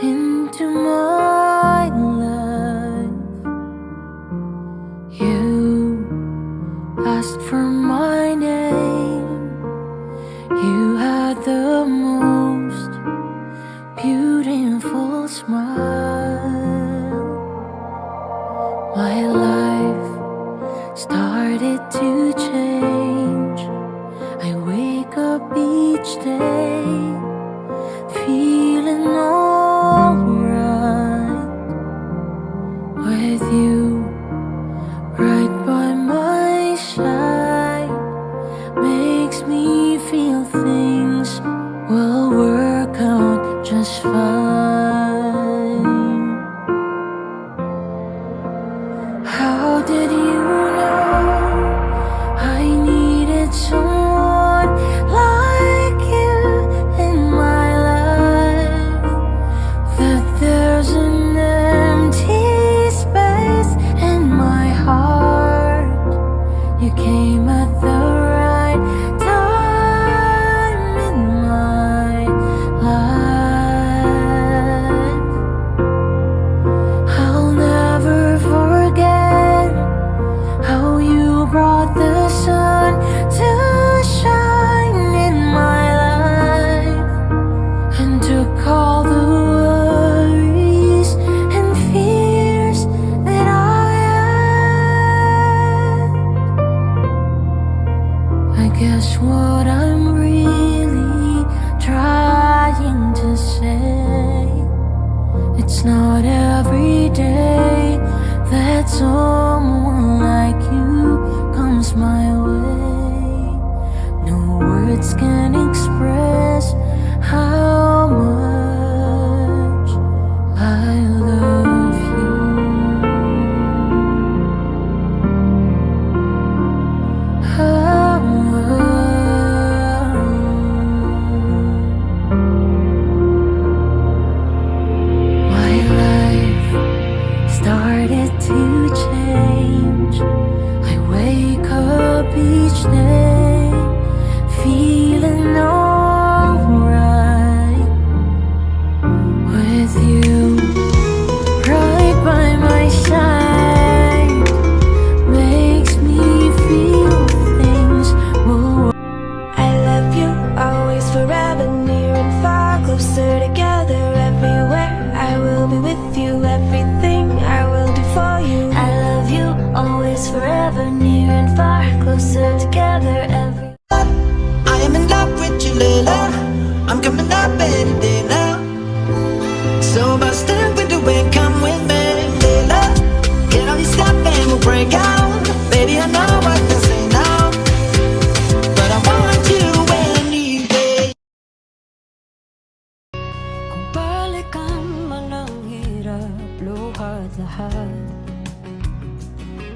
into my life. You asked for my name. You had the most beautiful smile. My life started to change. I wake up each day feeling alright with you right by my side. Makes me feel things will work out just fine. How did you know I needed someone like you in my life? That there's an empty space in my heart. You came at the right time in my life. I'll never forget how you brought the sun to shine in my life and took all the worries and fears that I had. I guess what I'm really trying to say, it's not every day that someone like you comes my way. No words can express how much I love you. My life started to change. I wake up each day feeling alright with you right by my side. Makes me feel things will. I love you always, forever, near and far, closer together everywhere. I will be with you, everything I will do for you. I love you always, forever, near and far, closer together every. I am in love with you, Layla. I'm coming up any day now. So about step with the wind, come with me, Layla. Get on your step and we'll break out. Baby, I know what to say now, but I want you any day. Kung balikan man ang hirap, luhat lahat,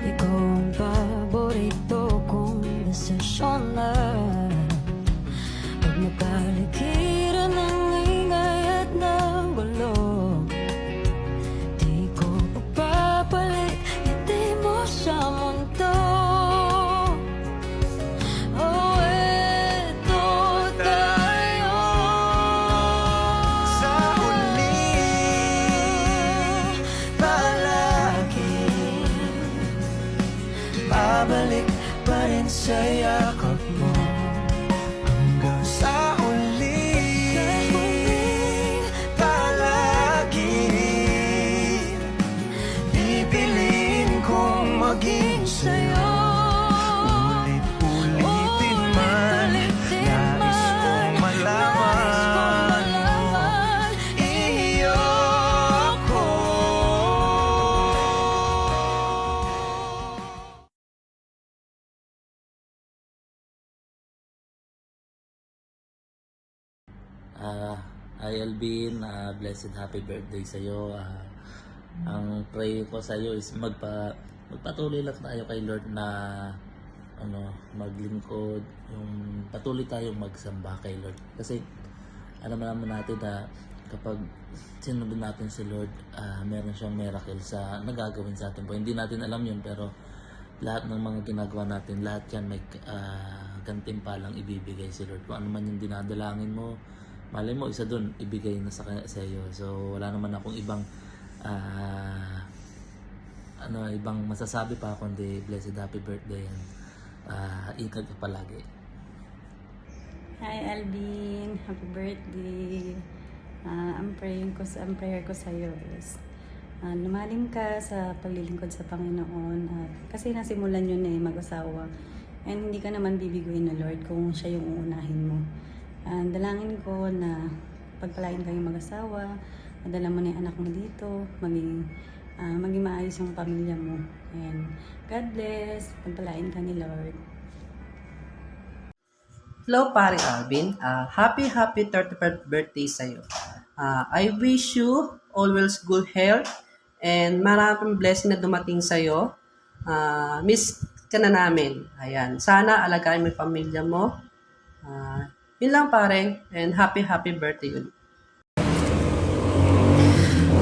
ikaw ang paborito kong desisyon na. Pag nagkalikiran ng ingay at ng gulo, di ko pagpapalit, hindi mo sa mundo. Oh, eto tayo Sa huli, palagi babalik pa rin sa yakap mo. Hanggang sa huli, palagi pipiliin kong maging sa'yo. Ulit-ulitin man, nais kong malaman iyo ko. Hi Alvin, blessed happy birthday sa iyo. Ang pray ko sa iyo is magpatuloy lang tayo kay Lord na maglingkod, yung patuloy tayong magsamba kay Lord. Kasi alam naman natin na kapag sinunod natin si Lord, meron siyang miracle sa nagagawin sa atin po. Hindi natin alam yun, pero lahat ng mga ginagawa natin, lahat yan may gantimpalang ibibigay si Lord. Kung ano man yung dinadalangin mo, malay mo isa dun ibigay na sa iyo. So wala naman akong ibang ibang masasabi pa kundi blessed happy birthday, and ingat ka palagi. Hi Alvin, happy birthday. Ang prayer ko sa iyo is lumalim ka sa paglilingkod sa Panginoon, at kasi nasimulan yun mag-asawa, and hindi ka naman bibiguin na Lord kung siya yung uunahin mo. Dalangin ko na pagpalain kayong mag-asawa, madala mo na yung anak mo dito, maging maayos yung pamilya mo, and God bless, pagpalain ka ni Lord. Hello, pare Alvin. Happy 31st birthday sa'yo. I wish you always good health and maraming blessing na dumating sa'yo. Miss ka na namin. Ayan. Sana alagaan mo yung pamilya mo. Yun lang, pare. And happy birthday ulit.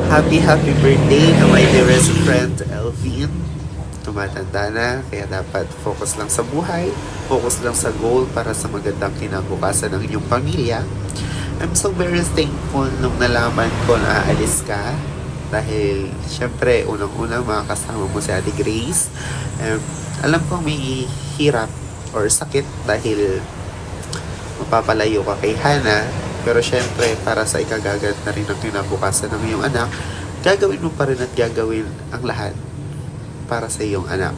Happy birthday to my dearest friend Elvin. Tumatanda na, kaya dapat focus lang sa buhay, focus lang sa goal para sa magandang kinabukasan ng inyong pamilya. I'm so very thankful nung nalaman ko na aalis ka, dahil syempre unang-unang makakasama mo si Ate Grace. Alam kong may hirap or sakit dahil mapapalayo ka kay Hana, pero syempre para sa ikagaganda rin ng kinabukasan ng iyong anak, gagawin mo pa rin at gagawin ang lahat para sa iyong anak.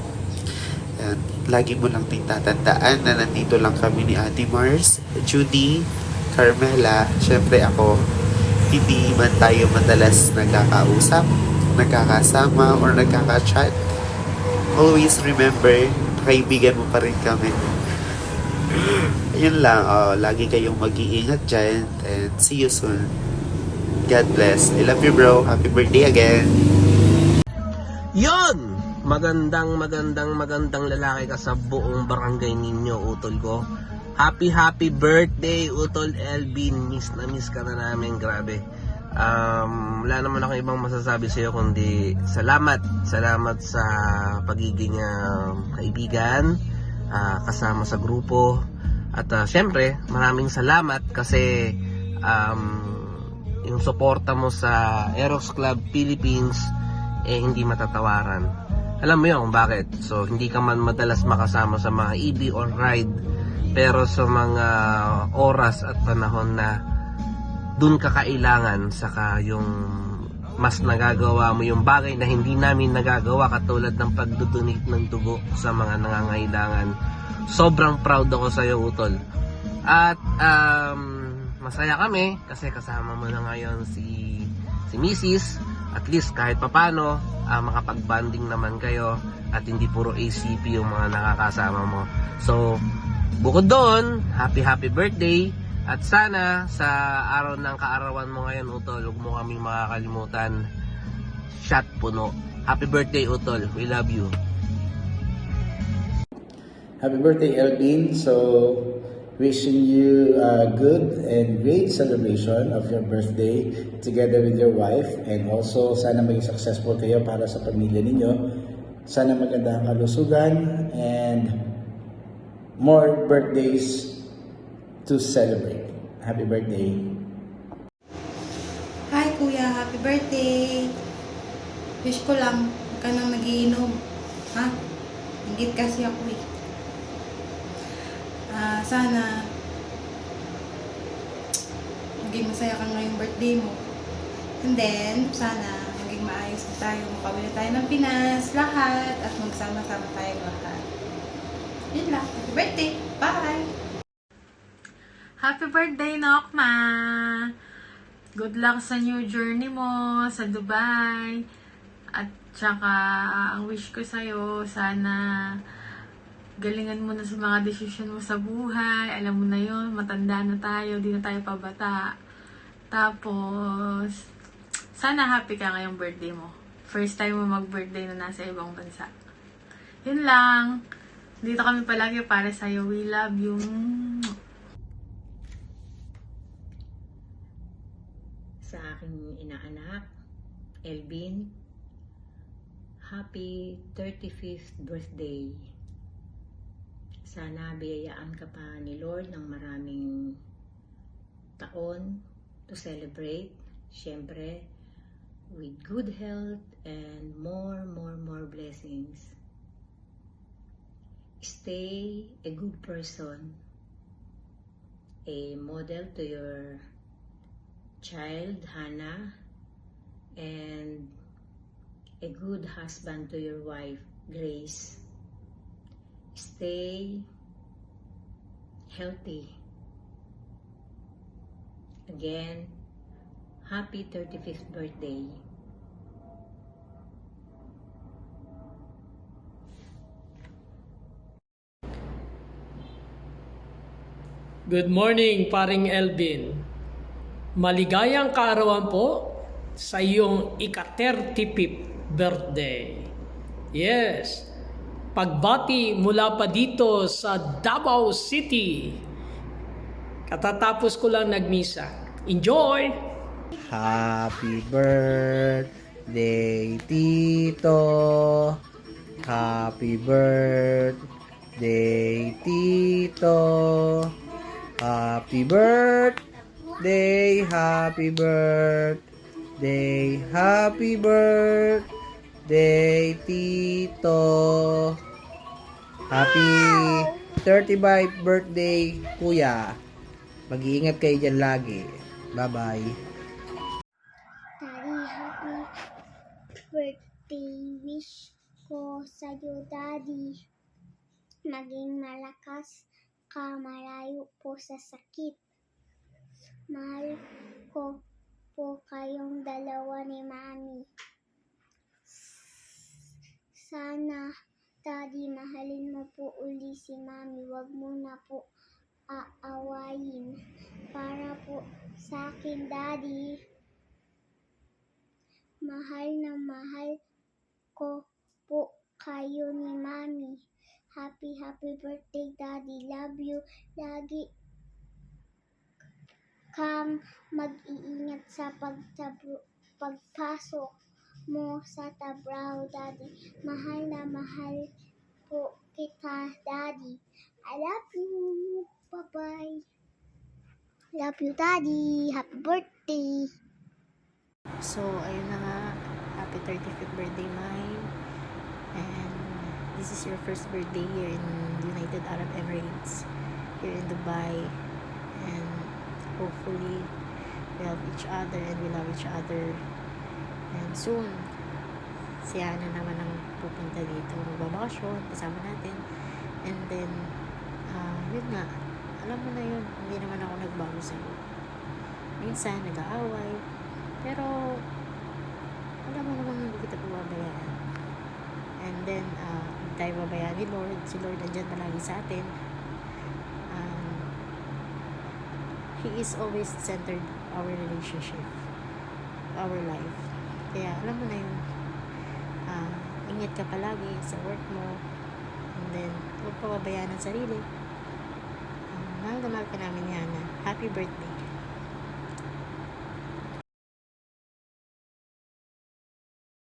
And lagi mo lang din tatandaan na nandito lang kami ni Ate Mars, Judy, Carmela, syempre ako. Hindi man tayo madalas nagkakausap, nagkakasama, or nagkaka-chat, always remember, kaibigan mo pa rin kami. Yun lang, lagi kayong mag-iingat dyan, and see you soon. God bless. I love you, bro. Happy birthday again. Yon! Magandang lalaki ka sa buong barangay ninyo, utol ko. Happy birthday, utol Elvin. Miss ka na namin, grabe. Wala naman ako ibang masasabi sa iyo kundi salamat sa pagiging kaibigan, kasama sa grupo. At syempre, maraming salamat kasi yung suporta mo sa Aerox Club Philippines hindi matatawaran. Alam mo yun kung bakit. So, hindi ka man madalas makasama sa mga EB or ride, pero sa mga oras at panahon na dun ka kailangan, saka yung mas nagagawa mo yung bagay na hindi namin nagagawa, katulad ng pagdodonate ng dugo sa mga nangangailangan. Sobrang proud ako sa iyo, utol. At masaya kami kasi kasama mo na ngayon si Mrs. At least kahit papano makapag-banding naman kayo at hindi puro ACP yung mga nakakasama mo. So, bukod doon, happy birthday, at sana sa araw ng kaarawan mo ngayon, utol, huwag mo kaming makakalimutan. Shot puno. Happy birthday, utol. We love you. Happy birthday, Elvin. So, wishing you a good and great celebration of your birthday together with your wife, and also sana maging successful kayo para sa pamilya ninyo. Sana maganda ang kalusugan and more birthdays to celebrate. Happy birthday. Hi Kuya, happy birthday. Wish ko lang, huwag ka nang nagiinom. Ha? Ingit kasi ako eh. Sana maging masaya ka ngayong birthday mo. And then, sana maging maayos na tayo. Makawin na tayo ng Pinas, lahat. At magsama-sama tayo lahat. Yun lang. Happy birthday. Bye! Happy birthday, Nokma! Good luck sa new journey mo sa Dubai. At saka, ang wish ko sa'yo, sana galingan mo na sa mga desisyon mo sa buhay. Alam mo na yun, matanda na tayo, di na tayo pabata. Tapos, sana happy ka ngayong birthday mo. First time mo mag-birthday na nasa ibang bansa. Yun lang. Dito kami palagi para sa'yo. We love you. Sa aking inaanak, Elvin, happy 35th birthday. Sana biyayaan ka pa ni Lord ng maraming taon to celebrate. Siyempre, with good health and more blessings. Stay a good person, a model to your child, Hannah, and a good husband to your wife, Grace. Stay healthy. Again, happy 35th birthday. Good morning, paring Elvin. Maligayang kaarawan po sa iyong ika-35th birthday. Yes, pagbati mula pa dito sa Davao City. Katatapos ko lang nagmisa. Enjoy! Happy birthday, Tito. Happy birthday, Tito. Happy birthday, happy birthday, happy birthday, Tito. Happy 35th birthday, Kuya. Mag-iingat kayo dyan lagi. Bye-bye. Daddy, happy birthday wish ko sa'yo, Daddy. Maging malakas ka, malayo po sa sakit. Mahal ko po kayong dalawa ni Mami. Sana, Daddy, mahalin mo po uli si Mami. Wag mo na po aawayin. Para po sa akin, Daddy. Mahal na mahal ko po kayo ni Mami. Happy birthday, Daddy. Love you. Lagi kang mag-iingat sa pagpasok mo sa trabaho, Daddy. Mahal na mahal po kita, Daddy. I love you. Bye-bye. Love you, Daddy. Happy birthday. So, ayun na nga. Happy 35th birthday, mine. And this is your first birthday here in United Arab Emirates, here in Dubai. And hopefully, we love each other and we love each other. And soon, siya na naman ang pupunta dito. Magbabakasyon, kasama natin. And then, yun nga. Alam mo na yun, hindi naman ako nagbago sa'yo. Minsan, nag-aaway. Pero, alam mo naman hindi kita pababayaan. And then, hindi tayo babayaan ni Lord. Si Lord andyan palagi sa atin. He is always centered our relationship, our life. Kaya, alam mo na yun. Ingat ka palagi sa work mo. And then, huwag pababayaan ang sarili. Mahal na mahal ka namin, Hannah. Happy birthday.